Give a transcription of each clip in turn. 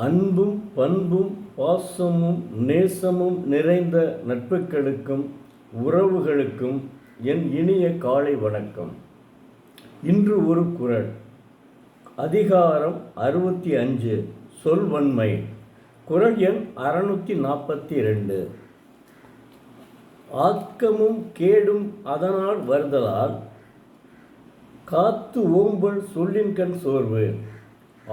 அன்பும் பண்பும் பாசமும் நேசமும் நிறைந்த நட்புகளுக்கும் உறவுகளுக்கும் என் இனிய காலை வணக்கம். இன்று ஒரு குறள். அதிகாரம் 65 சொல்வன்மை. குறள் எண் 642. ஆக்கமும் கேடும் அதனால் வருதலால் காத்து ஓம்பல் சொல்லின்கண் சோர்வு.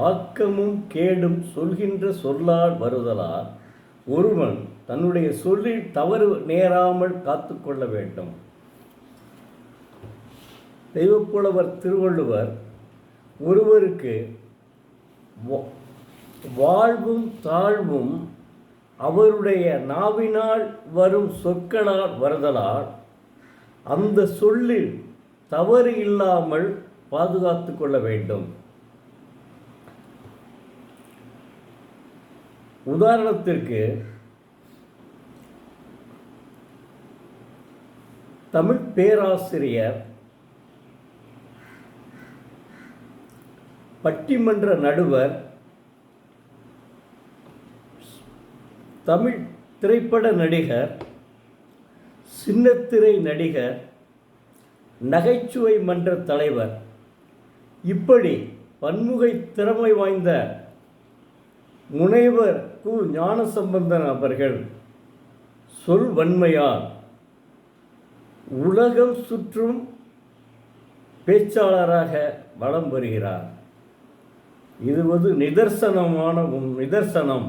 ஆக்கமும் கேடும் சொல்கின்ற சொல்லால் வருதலால் ஒருவன் தன்னுடைய சொல்லில் தவறு நேராமல் காத்து கொள்ள வேண்டும். தெய்வப்புலவர் திருவள்ளுவர் ஒருவருக்கு வாழ்வும் தாழ்வும் அவருடைய நாவினால் வரும் சொற்களால் வருதலால் அந்த சொல்லில் தவறு இல்லாமல் பாதுகாத்து கொள்ள வேண்டும். உதாரணத்திற்கு தமிழ் பேராசிரியர், பட்டிமன்ற நடுவர், தமிழ் திரைப்பட நடிகர், சின்னத்திரை நடிகர், நகைச்சுவை மன்ற தலைவர், இப்படி பன்முகை திறமை வாய்ந்த முனைவர் கு. ஞானசம்பந்தன் அவர்கள் சொல்வன்மையால் உலகம் சுற்றும் பேச்சாளராக வலம் வருகிறார். இது நிதர்சனமான நிதர்சனம்.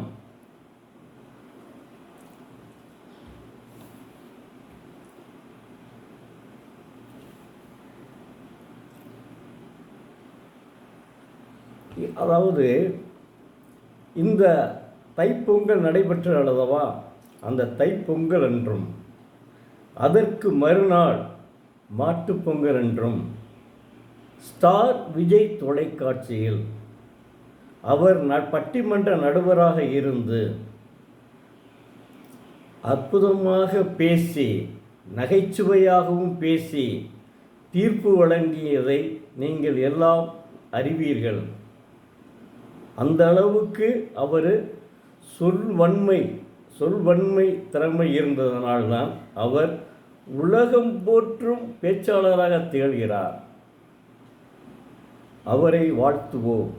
அதாவது இந்த தைப்பொங்கல் நடைபெற்ற அல்லவா, அந்த தைப்பொங்கல் என்றும் அதற்கு மறுநாள் மாட்டுப்பொங்கல் என்றும் ஸ்டார் விஜய் தொலைக்காட்சியில் அவர் பட்டிமன்ற நடுவராக இருந்து அற்புதமாக பேசி நகைச்சுவையாகவும் பேசி தீர்ப்பு வழங்கியதை நீங்கள் எல்லாம் அறிவீர்கள். அந்த அளவுக்கு அவர் சொல்வன்மை திறமை இருந்ததனால்தான் அவர் உலகம் போற்றும் பேச்சாளராக திகழ்கிறார். அவரை வாழ்த்துவோம்.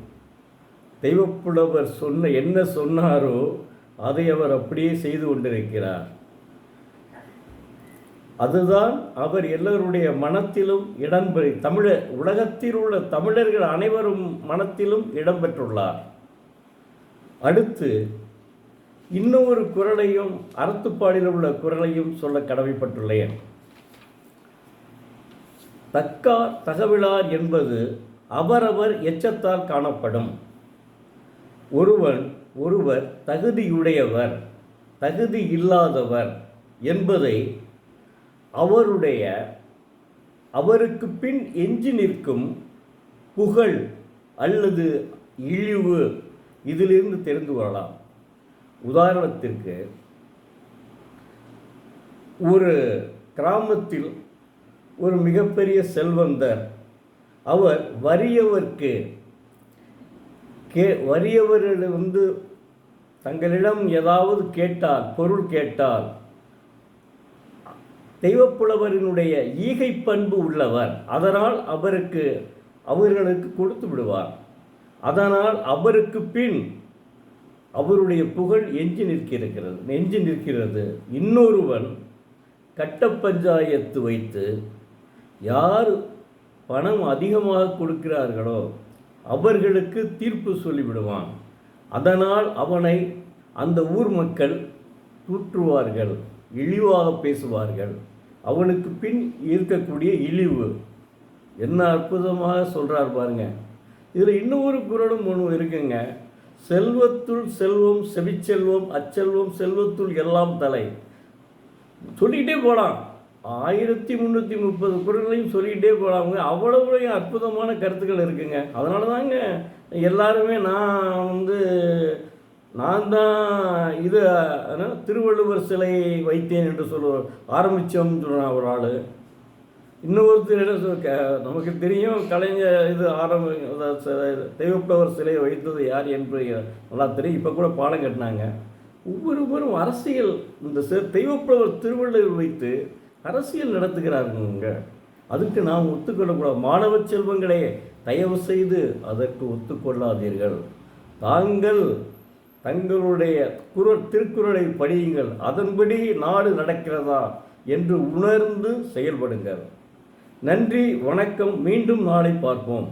தெய்வப்புலவர் என்ன சொன்னாரோ அதை அவர் அப்படியே செய்து கொண்டிருக்கிறார். அதுதான் அவர் எல்லோருடைய மனத்திலும் உலகத்தில் உள்ள தமிழர்கள் அனைவரும் மனத்திலும் இடம்பெற்றுள்ளார். அடுத்து இன்னொரு குறளையும் அறத்துப்பாடியில் உள்ள குறளையும் சொல்ல கடமைப்பட்டுள்ளேன். தக்கார் தகவிலார் என்பது அவரவர் எச்சத்தால் காணப்படும். ஒருவர் தகுதியுடையவர் தகுதி இல்லாதவர் என்பதை அவருக்கு பின் எஞ்சி நிற்கும் புகழ் அல்லது இழிவு இதிலிருந்து தெரிந்து கொள்ளலாம். உதாரணத்திற்கு, ஒரு கிராமத்தில் ஒரு மிகப்பெரிய செல்வந்தர், அவர் வறியவரிடம் தங்களிடம் ஏதாவது பொருள் கேட்டால் தெய்வப்புலவரினுடைய ஈகை பண்பு உள்ளவர், அதனால் அவர்களுக்கு கொடுத்து விடுவார். அதனால் அவருக்கு பின் அவருடைய புகழ் எஞ்சி நிற்கிறது. இன்னொருவன் கட்ட பஞ்சாயத்து வைத்து யார் பணம் அதிகமாக கொடுக்கிறார்களோ அவர்களுக்கு தீர்ப்பு சொல்லிவிடுவான். அதனால் அவனை அந்த ஊர் மக்கள் தூற்றுவார்கள், இழிவாக பேசுவார்கள். அவனுக்கு பின் இருக்கக்கூடிய இழிவு என்ன அற்புதமாக சொல்கிறார் பாருங்க. இதில் இன்னொரு குறளும் ஒன்று இருக்குங்க. செல்வத்துள் செல்வம் செவிச்செல்வம் அச்செல்வம் செல்வத்துள் எல்லாம் தலை. சொல்லிக்கிட்டே போகலாம். 1330 குறளையும் சொல்லிக்கிட்டே போகலாமுங்க. அவ்வளவு அற்புதமான கருத்துக்கள் இருக்குங்க. அதனால தாங்க எல்லாருமே நான் தான் இது திருவள்ளுவர் சிலை வைத்தேன் என்று ஆரம்பித்தோம்னு சொல்கிறான் ஒரு ஆள். இன்னொருத்தர் நமக்கு தெரியும் கலைஞர் இது தெய்வப்புலவர் சிலையை வைத்தது யார் என்று நல்லா தெரியும். இப்போ கூட பாடம் கட்டினாங்க. ஒவ்வொருவரும் அரசியல் இந்த தெய்வப்புலவர் திருவள்ளுவர் வைத்து அரசியல் நடத்துகிறாருங்க. அதுக்கு நாம் ஒத்துக்கொள்ளக்கூடாது. மாணவ செல்வங்களே, தயவு செய்து அதற்கு ஒத்துக்கொள்ளாதீர்கள். தாங்கள் தங்களுடைய திருக்குறளை படியுங்கள், அதன்படி நாடு நடக்கிறதா என்று உணர்ந்து செயல்படுங்கள். நன்றி, வணக்கம். மீண்டும் நாளை பார்ப்போம்.